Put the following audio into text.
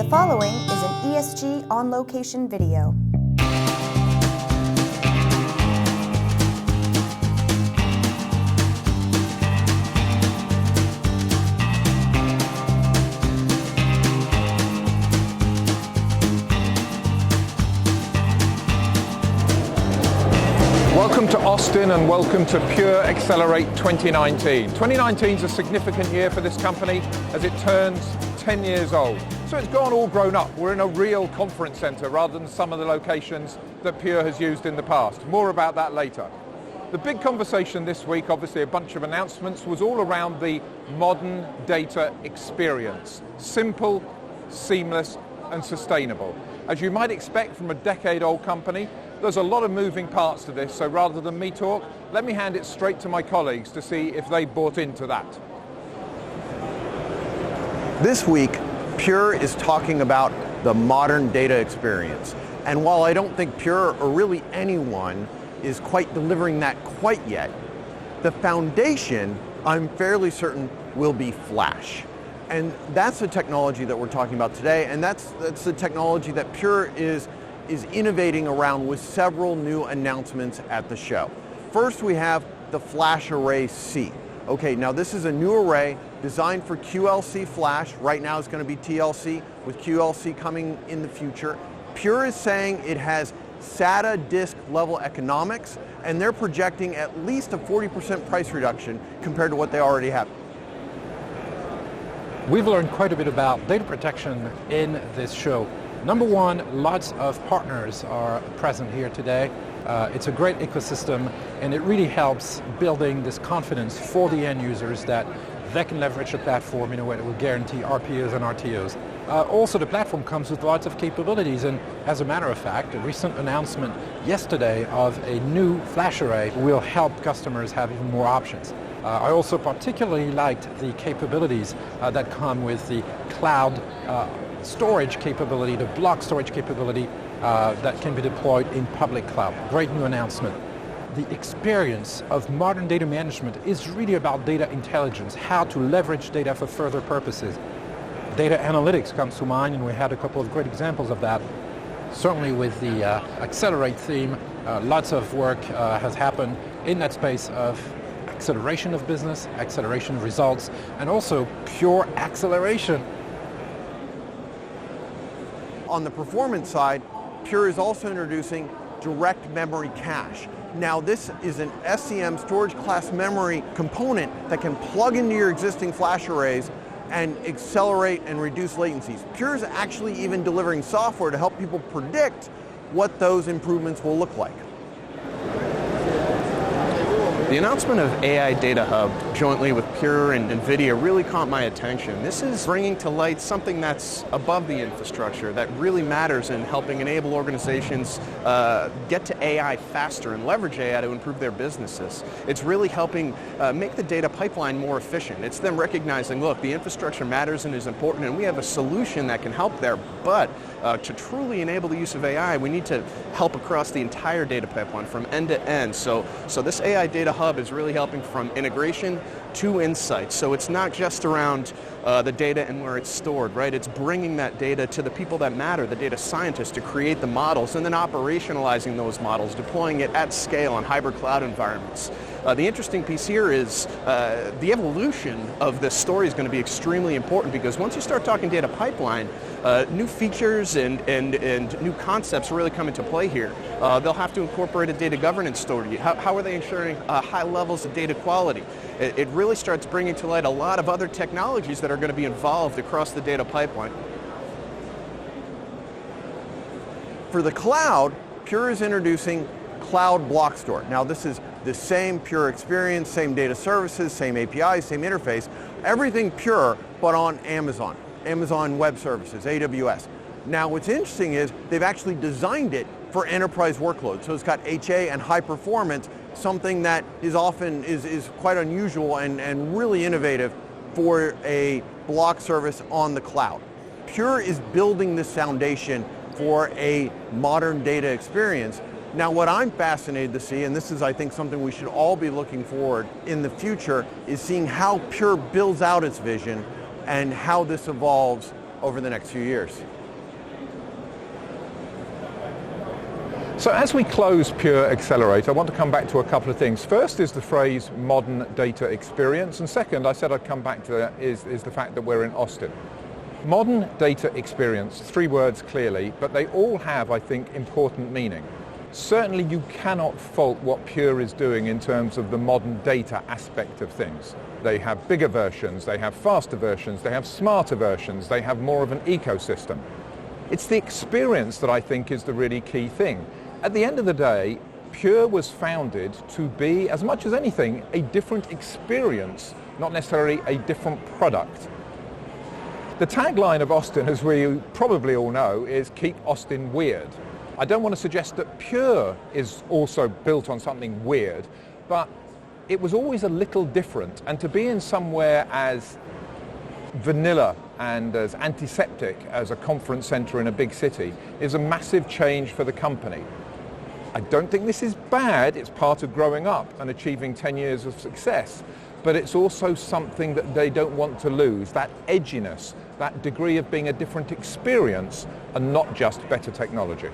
The following is an ESG on location video. Welcome to Austin and welcome to Pure Accelerate 2019. 2019 is a significant year for this company as it turns 10 years old. So it's gone all grown up. We're in a real conference center rather than some of the locations that Pure has used in the past. More about that later. The big conversation this week, obviously a bunch of announcements, was all around the modern data experience. Simple, seamless and sustainable. As you might expect from a decade-old company, there's a lot of moving parts to this, so rather than me talk, let me hand it straight to my colleagues to see if they bought into that. This week, Pure is talking about the modern data experience. And while I don't think Pure or really anyone is quite delivering that quite yet, the foundation, I'm fairly certain, will be Flash. And that's the technology that we're talking about today, and that's the technology that Pure is innovating around with several new announcements at the show. First, we have the Flash Array C. Okay, now this is a new array designed for QLC Flash. Right now it's going to be TLC, with QLC coming in the future. Pure is saying it has SATA disk level economics, and they're projecting at least a 40% price reduction compared to what they already have. We've learned quite a bit about data protection in this show. Number one, lots of partners are present here today. It's a great ecosystem, and it really helps building this confidence for the end users that they can leverage the platform in a way that will guarantee RPOs and RTOs. Also, the platform comes with lots of capabilities, and as a matter of fact, a recent announcement yesterday of a new flash array will help customers have even more options. I also particularly liked the capabilities that come with the cloud storage capability, the block storage capability that can be deployed in public cloud. Great new announcement. The experience of modern data management is really about data intelligence, how to leverage data for further purposes. Data analytics comes to mind, and we had a couple of great examples of that. Certainly with the Accelerate theme, lots of work has happened in that space of acceleration of business, acceleration of results, and also pure acceleration. On the performance side, Pure is also introducing direct memory cache. Now this is an SCM storage class memory component that can plug into your existing flash arrays and accelerate and reduce latencies. Pure is actually even delivering software to help people predict what those improvements will look like. The announcement of AI Data Hub jointly with Pure and NVIDIA really caught my attention. This is bringing to light something that's above the infrastructure that really matters in helping enable organizations get to AI faster and leverage AI to improve their businesses. It's really helping make the data pipeline more efficient. It's them recognizing, look, the infrastructure matters and is important, and we have a solution that can help there, but to truly enable the use of AI, we need to help across the entire data pipeline from end to end. So this AI Data Hub is really helping from integration to insights. So it's not just around the data and where it's stored, right? It's bringing that data to the people that matter, the data scientists, to create the models, and then operationalizing those models, deploying it at scale on hybrid cloud environments. The interesting piece here is the evolution of this story is going to be extremely important, because once you start talking data pipeline, new features and new concepts really come into play here. They'll have to incorporate a data governance story. How are they ensuring high levels of data quality? It really starts bringing to light a lot of other technologies that are going to be involved across the data pipeline. For the cloud, Pure is introducing Cloud Block Store. Now this is the same Pure experience, same data services, same APIs, same interface, everything Pure, but on Amazon Web Services, AWS. Now what's interesting is they've actually designed it for enterprise workloads. So it's got HA and high performance, something that is often is quite unusual and really innovative for a block service on the cloud. Pure is building this foundation for a modern data experience. Now what I'm fascinated to see, and this is I think something we should all be looking forward in the future, is seeing how Pure builds out its vision and how this evolves over the next few years. So as we close Pure Accelerate, I want to come back to a couple of things. First is the phrase modern data experience, and second, I said I'd come back to that, is the fact that we're in Austin. Modern data experience, 3 words clearly, but they all have, I think, important meaning. Certainly you cannot fault what Pure is doing in terms of the modern data aspect of things. They have bigger versions, they have faster versions, they have smarter versions, they have more of an ecosystem. It's the experience that I think is the really key thing. At the end of the day, Pure was founded to be, as much as anything, a different experience, not necessarily a different product. The tagline of Austin, as we probably all know, is keep Austin weird. I don't want to suggest that Pure is also built on something weird, but it was always a little different, and to be in somewhere as vanilla and as antiseptic as a conference center in a big city is a massive change for the company. I don't think this is bad. It's part of growing up and achieving 10 years of success, but it's also something that they don't want to lose, that edginess, that degree of being a different experience and not just better technology.